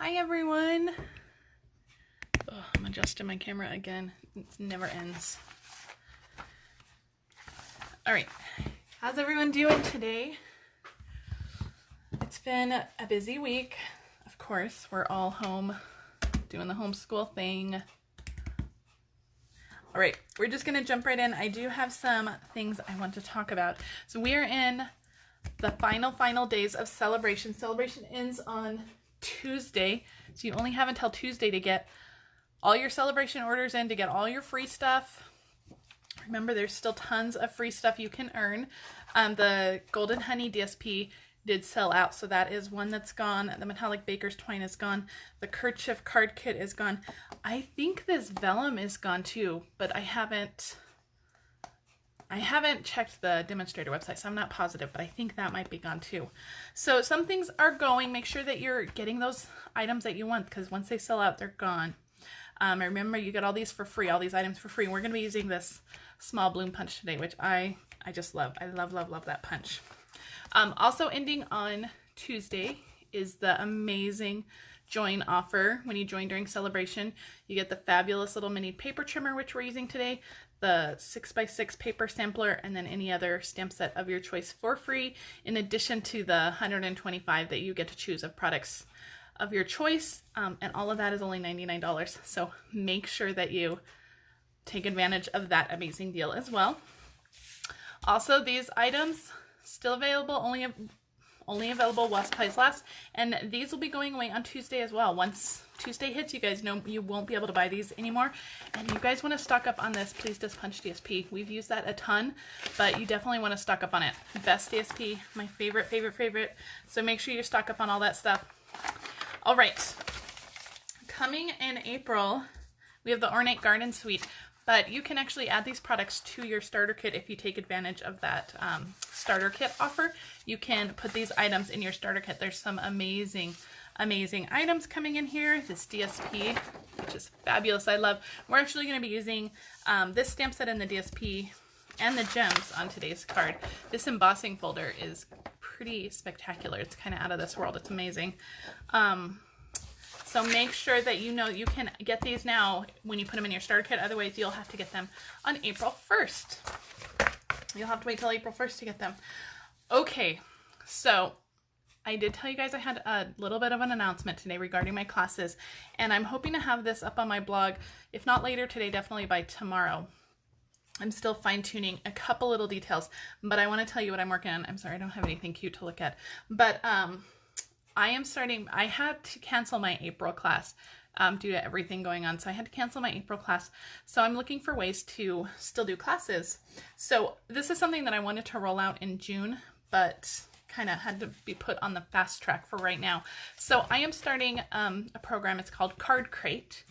Hi everyone. Oh, I'm adjusting my camera again. It never ends. All right, how's everyone doing today? It's been a busy week. Of course, we're all home doing the homeschool thing. All right, we're just gonna jump right in. I do have some things I want to talk about. So we are in the final days of celebration. Celebration ends on Tuesday, so you only have until Tuesday to get all your celebration orders in, to get all your free stuff. Remember, there's still tons of free stuff you can earn. The Golden Honey DSP did sell out, so that is one that's gone. The metallic baker's twine is gone. The kerchief card kit is gone. I think this vellum is gone too, but I haven't checked the demonstrator website, so I'm not positive, but I think that might be gone too. So some things are going. Make sure that you're getting those items that you want, because once they sell out, they're gone. Remember, you get all these for free, all these items for free. We're going to be using this small bloom punch today, which I just love. I love that punch. Also ending on Tuesday is the amazing join offer. When you join during celebration, you get the fabulous little mini paper trimmer, which we're using today, the 6x6 paper sampler, and then any other stamp set of your choice for free, in addition to the 125 that you get to choose of products of your choice. And all of that is only $99. So make sure that you take advantage of that amazing deal as well. Also, these items still available, only available while supplies last, and these will be going away on Tuesday as well. Once Tuesday hits, you guys know you won't be able to buy these anymore, and you guys want to stock up on this Please Just Punch DSP. We've used that a ton, but you definitely want to stock up on it. Best DSP, my favorite, so make sure you stock up on all that stuff. All right, coming in April, we have the Ornate Garden Suite, but you can actually add these products to your starter kit if you take advantage of that starter kit offer. You can put these items in your starter kit. There's some amazing items coming in here. This DSP, which is fabulous, I love. We're actually going to be using this stamp set in the DSP and the gems on today's card. This embossing folder is pretty spectacular. It's kind of out of this world. It's amazing. So make sure that you know you can get these now when you put them in your starter kit. Otherwise, you'll have to get them on April 1st. You'll have to wait till April 1st to get them. Okay, so I did tell you guys I had a little bit of an announcement today regarding my classes, and I'm hoping to have this up on my blog, if not later today, definitely by tomorrow. I'm still fine-tuning a couple little details, but I want to tell you what I'm working on. I'm sorry, I don't have anything cute to look at, but I had to cancel my April class due to everything going on. So I had to cancel my April class. So I'm looking for ways to still do classes. So this is something that I wanted to roll out in June, but kind of had to be put on the fast track for right now. So I am starting a program. It's called Card Crate.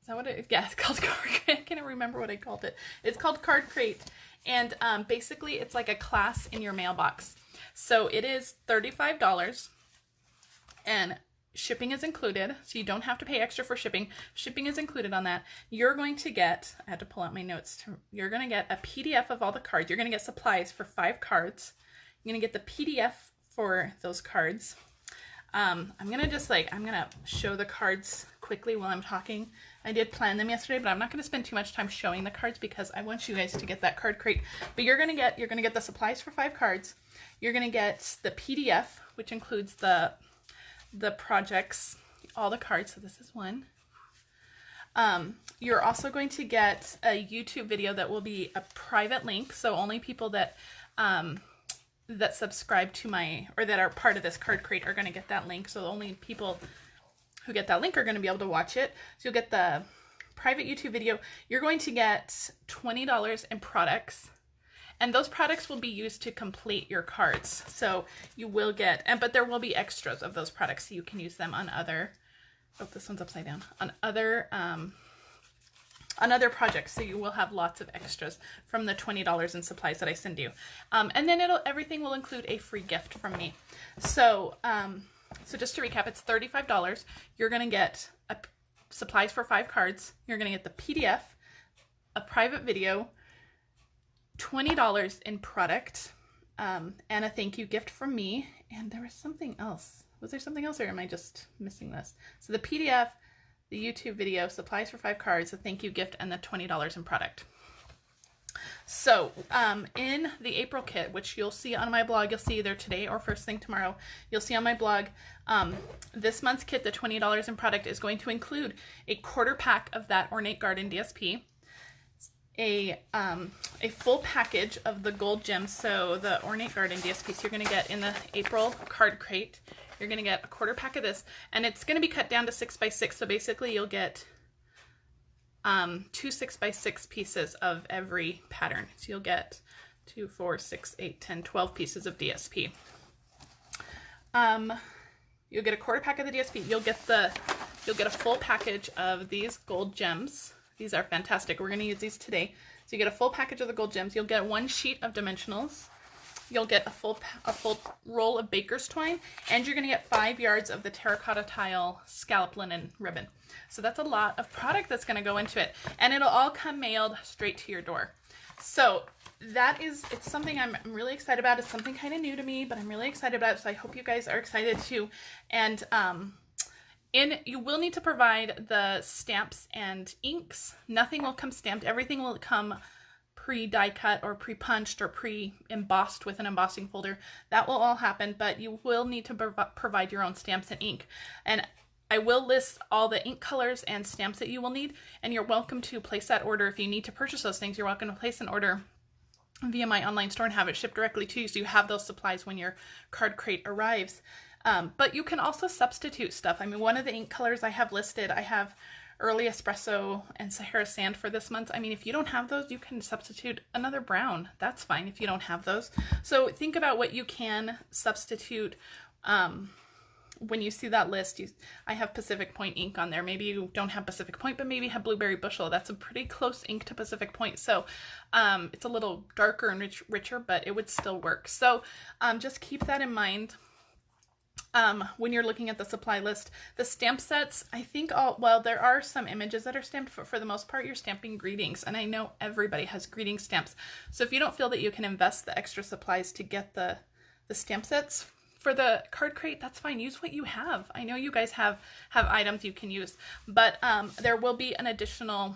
Is that what it is? Yeah, it's called Card Crate. I can't remember what I called it. It's called Card Crate. And basically it's like a class in your mailbox. So it is $35 and shipping is included. So you don't have to pay extra for shipping. Shipping is included on that. You're going to get, I had to pull out my notes. You're going to get a PDF of all the cards. You're going to get supplies for 5 cards. You're going to get the PDF for those cards. I'm going to show the cards quickly while I'm talking. I did plan them yesterday, but I'm not going to spend too much time showing the cards because I want you guys to get that card crate. But you're going to get the supplies for 5 cards. You're going to get the PDF, which includes the projects, all the cards. So this is one. You're also going to get a YouTube video that will be a private link. So only people that that subscribe to or that are part of this card crate are going to get that link. So only people who get that link are going to be able to watch it. So you'll get the private YouTube video. You're going to get $20 in products, and those products will be used to complete your cards. So you will get, but there will be extras of those products, so you can use them on other, oh, this one's upside down, on other projects. So you will have lots of extras from the $20 in supplies that I send you. And then everything will include a free gift from me. So, so just to recap, it's $35. You're going to get supplies for 5 cards. You're going to get the PDF, a private video, $20 in product, and a thank you gift from me. And there was something else. Was there something else, or am I just missing this? So the PDF, the YouTube video, supplies for 5 cards, a thank you gift, and the $20 in product. So in the April kit, which you'll see on my blog, you'll see either today or first thing tomorrow, you'll see on my blog, this month's kit, the $20 in product, is going to include a quarter pack of that Ornate Garden DSP, a full package of the gold gems, so the Ornate Garden DSP, so you're going to get in the April card crate, you're going to get a quarter pack of this, and it's going to be cut down to 6x6, so basically you'll get 2 6x6 pieces of every pattern. So you'll get 2, 4, 6, 8, 10, 12 pieces of DSP. You'll get a quarter pack of the DSP. You'll get a full package of these gold gems. These are fantastic. We're going to use these today. So you get a full package of the gold gems. You'll get 1 sheet of dimensionals. You'll get a full roll of baker's twine, and you're going to get 5 yards of the terracotta tile scallop linen ribbon. So that's a lot of product that's going to go into it, and it'll all come mailed straight to your door. So it's something I'm really excited about. It's something kind of new to me, but I'm really excited about it, so I hope you guys are excited too. And you will need to provide the stamps and inks. Nothing will come stamped. Everything will come pre-die cut or pre-punched or pre-embossed with an embossing folder. That will all happen, but you will need to provide your own stamps and ink. And I will list all the ink colors and stamps that you will need, and you're welcome to place that order. If you need to purchase those things, you're welcome to place an order via my online store and have it shipped directly to you, so you have those supplies when your card crate arrives. But you can also substitute stuff. I mean, one of the ink colors I have listed, I have Early Espresso and Sahara Sand for this month. I mean, if you don't have those, you can substitute another brown. That's fine if you don't have those. So think about what you can substitute. When you see that list, I have Pacific Point ink on there. Maybe you don't have Pacific Point, but maybe you have Blueberry Bushel. That's a pretty close ink to Pacific Point. So it's a little darker and richer, but it would still work. So just keep that in mind. When you're looking at the supply list. The stamp sets, I think there are some images that are stamped, but for the most part, you're stamping greetings. And I know everybody has greeting stamps. So if you don't feel that you can invest the extra supplies to get the stamp sets for the card crate, that's fine. Use what you have. I know you guys have items you can use, but there will be an additional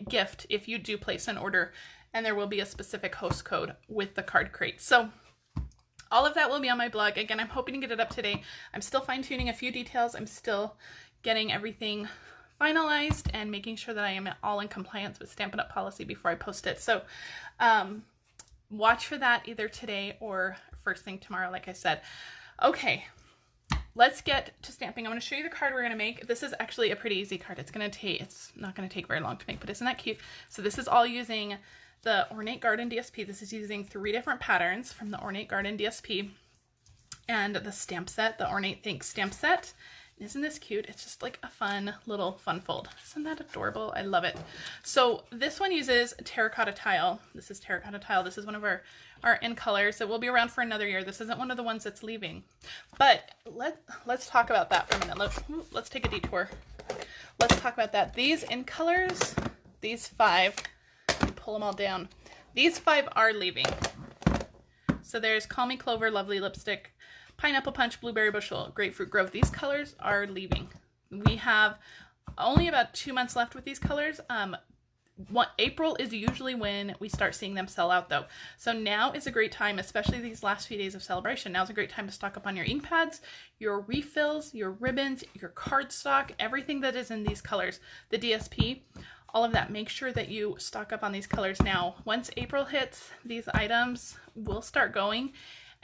gift if you do place an order, and there will be a specific host code with the card crate. So all of that will be on my blog. Again, I'm hoping to get it up today. I'm still fine-tuning a few details. I'm still getting everything finalized and making sure that I am all in compliance with Stampin' Up! Policy before I post it. So watch for that either today or first thing tomorrow, like I said. Okay, let's get to stamping. I'm going to show you the card we're going to make. This is actually a pretty easy card. It's not going to take very long to make, but isn't that cute? So this is all using the Ornate Garden DSP. This is using 3 different patterns from the Ornate Garden DSP and the stamp set, the Ornate Thanks Stamp Set. Isn't this cute? It's just like a fun little fun fold. Isn't that adorable? I love it. So this one uses terracotta tile. This is terracotta tile. This is one of our end colors. It will be around for another year. This isn't one of the ones that's leaving. But let's talk about that for a minute. Let's take a detour. Let's talk about that. These end colors, these 5, pull them all down. These 5 are leaving. So there's Call Me Clover, Lovely Lipstick, Pineapple Punch, Blueberry Bushel, Grapefruit Grove. These colors are leaving. We have only about 2 months left with these colors. April is usually when we start seeing them sell out though. So now is a great time, especially these last few days of celebration. Now is a great time to stock up on your ink pads, your refills, your ribbons, your cardstock, everything that is in these colors. The DSP, all of that. Make sure that you stock up on these colors now. Once April hits, these items will start going.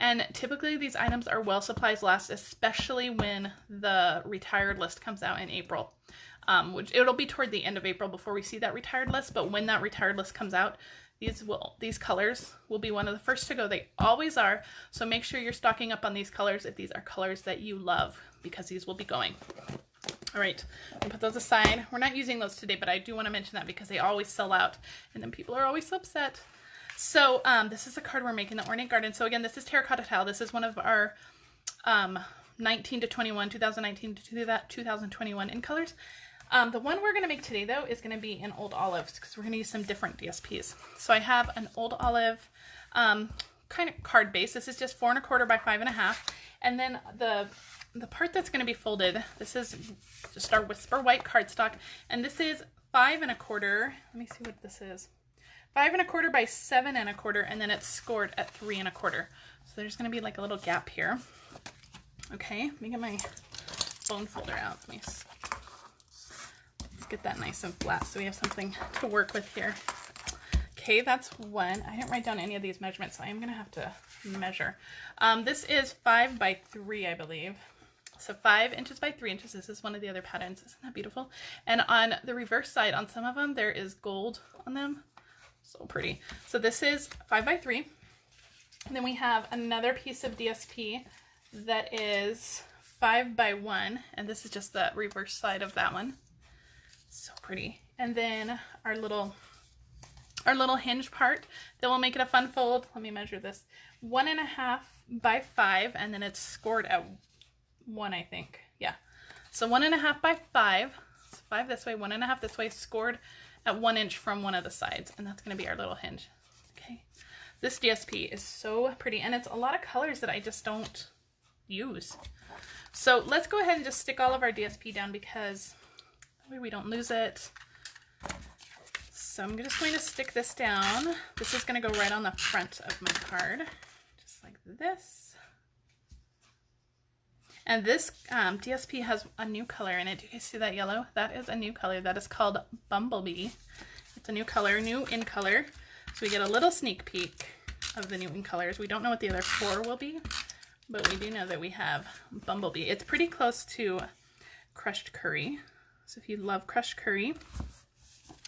And typically these items are while supplies last, especially when the retired list comes out in April. Which it'll be toward the end of April before we see that retired list, but when that retired list comes out, these colors will be one of the first to go. They always are, so make sure you're stocking up on these colors if these are colors that you love, because these will be going. All right, I'll put those aside. We're not using those today, but I do want to mention that because they always sell out, and then people are always upset. So this is a card we're making, the Ornate Garden. So again, this is terracotta tile. This is one of our 19 to 21, 2019 to 2021 in colors. The one we're going to make today, though, is going to be in Old Olives because we're going to use some different DSPs. So I have an Old Olive kind of card base. This is just 4 1/4 by 5 1/2. And then the the part that's going to be folded, this is just our Whisper White cardstock, and this is 5 1/4. Let me see what this is. 5 1/4 by 7 1/4, and then it's scored at 3 1/4. So there's going to be like a little gap here. Okay, let me get my bone folder out. Let's get that nice and flat so we have something to work with here. Okay, that's 1. I didn't write down any of these measurements, so I am going to have to measure. This is 5 by 3, I believe. So 5 inches by 3 inches. This is one of the other patterns. Isn't that beautiful? And on the reverse side, on some of them, there is gold on them. So pretty. So this is 5 by 3. And then we have another piece of DSP that is 5 by 1. And this is just the reverse side of that one. So pretty. And then our little hinge part that will make it a fun fold. Let me measure this. 1 1/2 by 5, and then it's scored at 1, I think. Yeah. So 1 1/2 by 5. So 5 this way, 1 1/2 this way, scored at 1 inch from one of the sides, and that's going to be our little hinge. Okay. This DSP is so pretty, and it's a lot of colors that I just don't use. So let's go ahead and just stick all of our DSP down because that way we don't lose it. So I'm just going to stick this down. This is going to go right on the front of my card, just like this. And this DSP has a new color in it. Do you guys see that yellow? That is a new color. That is called Bumblebee. It's a new color, new in color. So we get a little sneak peek of the new in colors. We don't know what the other 4 will be, but we do know that we have Bumblebee. It's pretty close to Crushed Curry. So if you love Crushed Curry,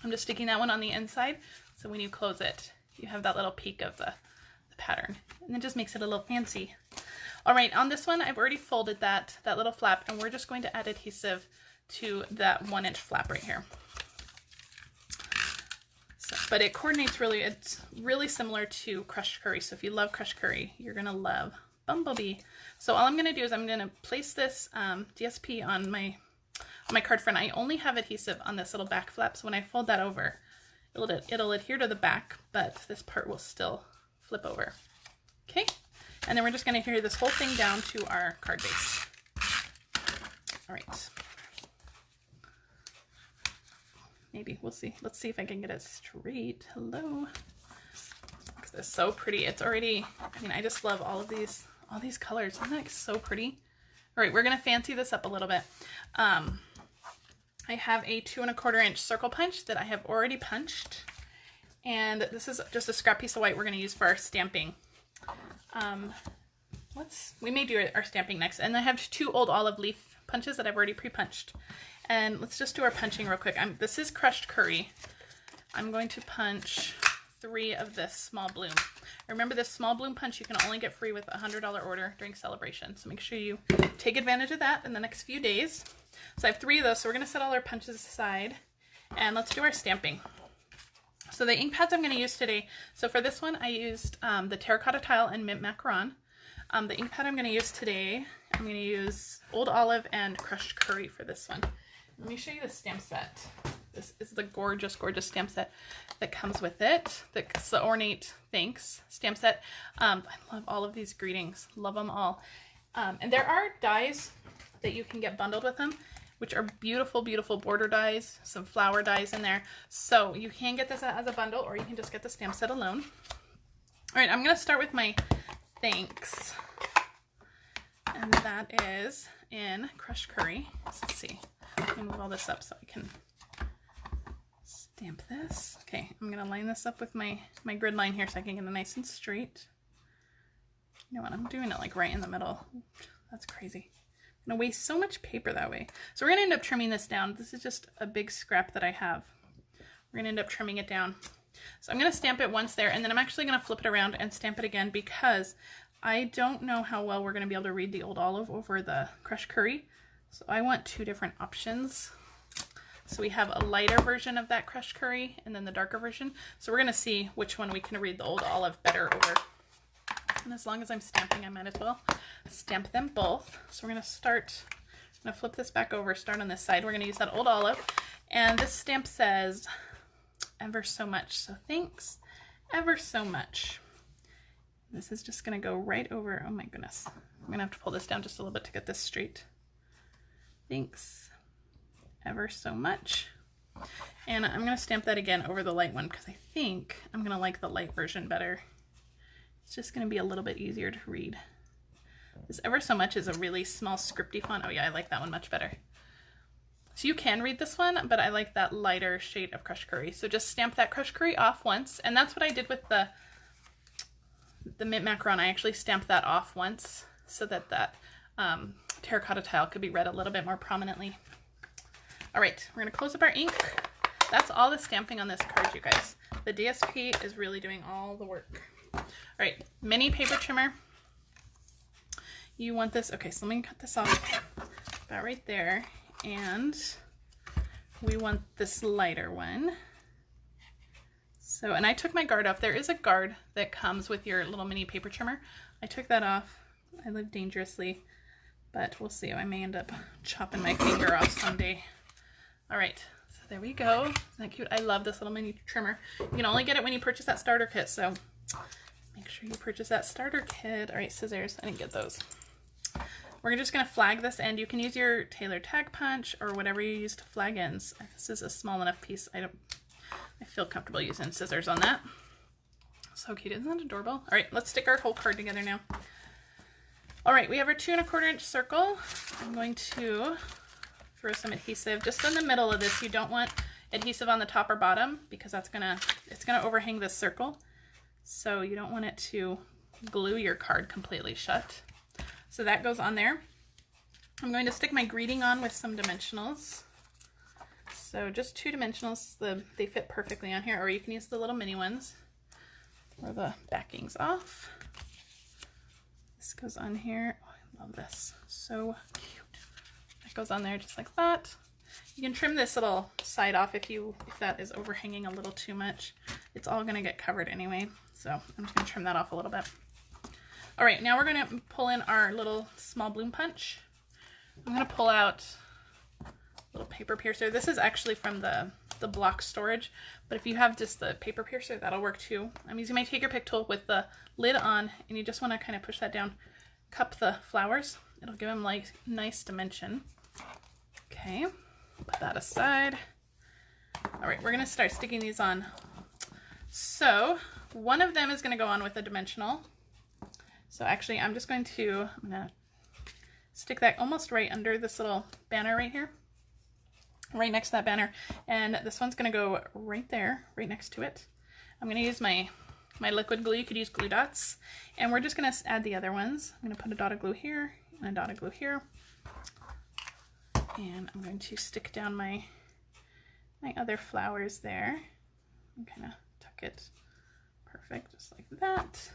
I'm just sticking that one on the inside. So when you close it, you have that little peek of the pattern. And it just makes it a little fancy. All right, on this one, I've already folded that little flap, and we're just going to add adhesive to that 1 inch flap right here. So, but it coordinates really, it's really similar to Crushed Curry. So if you love Crushed Curry, you're gonna love Bumblebee. So all I'm gonna do is I'm gonna place this DSP on my card front. I only have adhesive on this little back flap, so when I fold that over, it'll adhere to the back, but this part will still flip over. Okay. And then we're just going to adhere this whole thing down to our card base. All right. Maybe, we'll see. Let's see if I can get it straight. Hello. This is so pretty. It's already, I mean, I just love all these colors. Isn't that so pretty? All right, we're going to fancy this up a little bit. I have a 2 1/4 inch circle punch that I have already punched. And this is just a scrap piece of white we're going to use for our stamping. We may do our stamping next, and I have 2 old olive leaf punches that I've already pre-punched. And let's just do our punching real quick. This is Crushed Curry. I'm going to punch 3 of this small bloom. Remember, this small bloom punch you can only get free with a $100 order during celebration. So make sure you take advantage of that in the next few days. So I have 3 of those, so we're going to set all our punches aside, and let's do our stamping. So the ink pads I'm going to use today, so for this one I used the Terracotta Tile and Mint Macaron. The ink pad I'm going to use today, I'm going to use Old Olive and Crushed Curry for this one. Let me show you the stamp set. This is the gorgeous, gorgeous stamp set that comes with it. It's the Ornate Thanks stamp set. I love all of these greetings. Love them all. And there are dies that you can get bundled with them, which are beautiful, beautiful border dies, some flower dies in there. So you can get this as a bundle, or you can just get the stamp set alone. All right, I'm going to start with my thanks. And that is in Crushed Curry. So let's see. Let me move all this up so I can stamp this. Okay, I'm going to line this up with my grid line here so I can get it nice and straight. You know what? I'm doing it like right in the middle. That's crazy. I'm going to waste so much paper that way. So we're going to end up trimming this down. This is just a big scrap that I have. We're going to end up trimming it down. So I'm going to stamp it once there, and then I'm actually going to flip it around and stamp it again because I don't know how well we're going to be able to read the Old Olive over the Crushed Curry. So I want 2 different options. So we have a lighter version of that Crushed Curry and then the darker version. So we're going to see which one we can read the Old Olive better over. And as long as I'm stamping, I might as well stamp them both. So we're going to start, I'm going to flip this back over, start on this side. We're going to use that Old Olive. And this stamp says, ever so much. So thanks ever so much. This is just going to go right over, oh my goodness. gonna have to pull this down just a little bit to get this straight. Thanks ever so much. And I'm gonna stamp that again over the light one because I think I'm gonna like the light version better. It's just gonna be a little bit easier to read. This ever so much is a really small scripty font. Oh yeah, I like that one much better. So you can read this one, but I like that lighter shade of crushed curry. So just stamp that crushed curry off once. And that's what I did with the mint macaron. I actually stamped that off once so that that terracotta tile could be read a little bit more prominently. All right, we're gonna close up our ink. That's all the stamping on this card, you guys. The DSP is really doing all the work. All right, mini paper trimmer. You want this, okay, so let me cut this off about right there. And we want this lighter one. So, and I took my guard off. There is a guard that comes with your little mini paper trimmer. I took that off. I live dangerously, but we'll see. I may end up chopping my finger off someday. All right, so there we go. Isn't that cute? I love this little mini trimmer. You can only get it when you purchase that starter kit, so make sure you purchase that starter kit. All right, scissors, I didn't get those. We're just gonna flag this end. You can use your tailor tag punch or whatever you use to flag ends. This is a small enough piece. I feel comfortable using scissors on that. So cute, isn't that adorable? All right, let's stick our whole card together now. All right, we have our 2 1/4 inch circle. I'm going to throw some adhesive just in the middle of this. You don't want adhesive on the top or bottom because it's gonna overhang this circle. So you don't want it to glue your card completely shut. So that goes on there. I'm going to stick my greeting on with some dimensionals. So just 2 dimensionals, they fit perfectly on here, or you can use the little mini ones where the backing's off. This goes on here. Oh, I love this. So cute. That goes on there just like that. You can trim this little side off if that is overhanging a little too much. It's all gonna get covered anyway. So I'm just gonna trim that off a little bit. All right, now we're gonna pull in our little small bloom punch. I'm gonna pull out a little paper piercer. This is actually from the block storage, but if you have just the paper piercer, that'll work too. I'm using my take your pick tool with the lid on, and you just wanna kind of push that down, cup the flowers. It'll give them like nice dimension. Okay, put that aside. All right, we're gonna start sticking these on. So one of them is gonna go on with a dimensional. So actually I'm gonna stick that almost right under this little banner right here, right next to that banner. And this one's gonna go right there, right next to it. I'm gonna use my liquid glue. You could use glue dots. And we're just gonna add the other ones. I'm gonna put a dot of glue here and a dot of glue here. And I'm going to stick down my other flowers there and kind of tuck it perfect, just like that.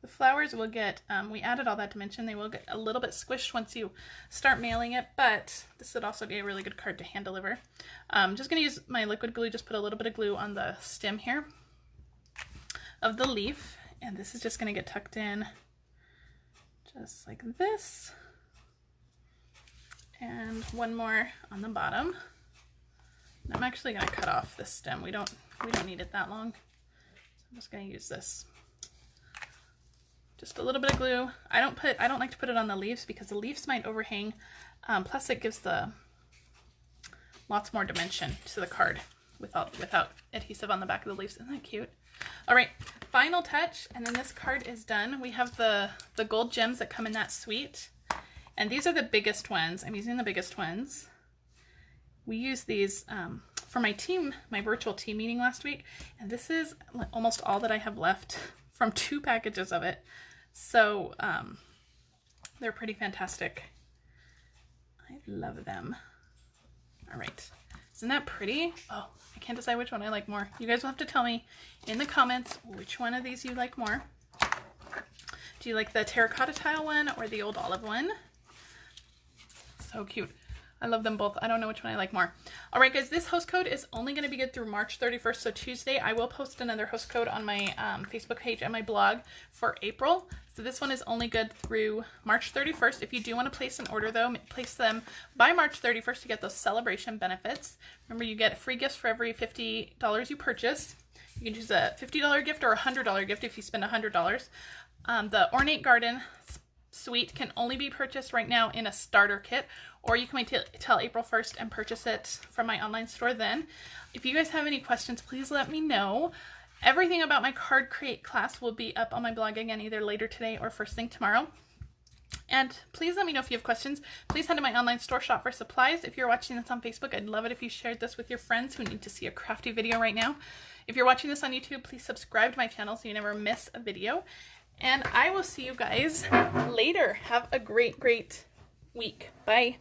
The flowers will get, we added all that dimension, they will get a little bit squished once you start mailing it, but this would also be a really good card to hand deliver. I'm just gonna use my liquid glue, just put a little bit of glue on the stem here of the leaf, and this is just gonna get tucked in just like this. And one more on the bottom. And I'm actually gonna cut off this stem. We don't need it that long. So I'm just gonna use this. Just a little bit of glue. I don't like to put it on the leaves because the leaves might overhang. Plus it gives lots more dimension to the card without adhesive on the back of the leaves. Isn't that cute? All right, final touch, and then this card is done. We have the gold gems that come in that suite. And these are the biggest ones. I'm using the biggest ones. We use these for my virtual team meeting last week. And this is almost all that I have left from 2 packages of it. So they're pretty fantastic. I love them. All right. Isn't that pretty? Oh, I can't decide which one I like more. You guys will have to tell me in the comments which one of these you like more. Do you like the terracotta tile one or the old olive one? So cute. I love them both. I don't know which one I like more. All right, guys, this host code is only going to be good through March 31st. So Tuesday, I will post another host code on my Facebook page and my blog for April. So this one is only good through March 31st. If you do want to place an order, though, place them by March 31st to get those celebration benefits. Remember, you get free gifts for every $50 you purchase. You can choose a $50 gift or a $100 gift if you spend $100. The Ornate Garden Suite can only be purchased right now in a starter kit, or you can wait till April 1st and purchase it from my online store then. If you guys have any questions, please let me know. Everything about my card create class will be up on my blog again either later today or first thing tomorrow. And please let me know if you have questions. Please head to my online store, shop for supplies. If you're watching this on Facebook, I'd love it if you shared this with your friends who need to see a crafty video right now. If you're watching this on YouTube, please subscribe to my channel so you never miss a video. And I will see you guys later. Have a great week. Bye.